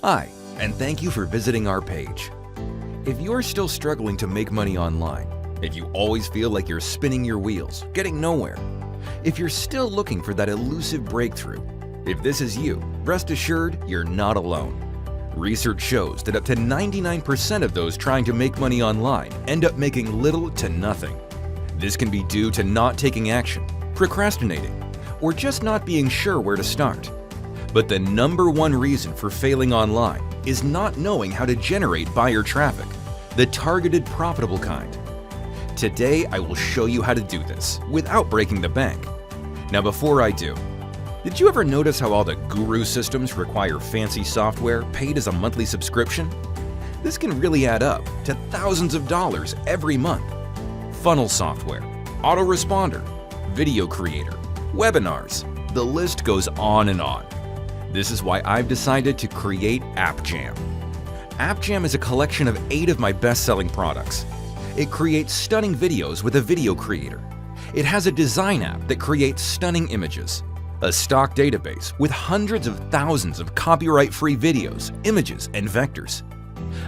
Hi, and thank you for visiting our page. If you're still struggling to make money online, if you always feel like you're spinning your wheels, getting nowhere, if you're still looking for that elusive breakthrough, if this is you, rest assured you're not alone. Research shows that up to 99% of those trying to make money online end up making little to nothing. This can be due to not taking action, procrastinating, or just not being sure where to start. But the number one reason for failing online is not knowing how to generate buyer traffic, the targeted profitable kind. Today, I will show you how to do this without breaking the bank. Now, before I do, did you ever notice how all the guru systems require fancy software paid as a monthly subscription? This can really add up to thousands of dollars every month. Funnel software, Autoresponder, video creator, webinars, the list goes on and on. This is why I've decided to create AppJam. AppJam is a collection of 8 of my best-selling products. It creates stunning videos with a video creator. It has a design app that creates stunning images, a stock database with hundreds of thousands of copyright-free videos, images, and vectors,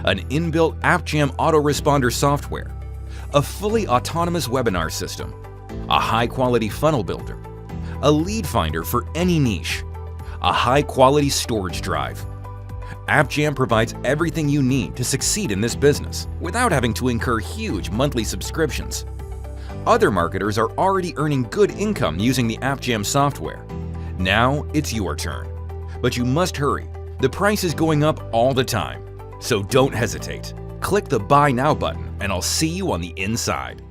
an inbuilt AppJam autoresponder software, a fully autonomous webinar system, a high-quality funnel builder, a lead finder for any niche, a high-quality storage drive. AppJam provides everything you need to succeed in this business without having to incur huge monthly subscriptions. Other marketers are already earning good income using the AppJam software. Now it's your turn. But you must hurry. The price is going up all the time. So don't hesitate. Click the Buy Now button and I'll see you on the inside.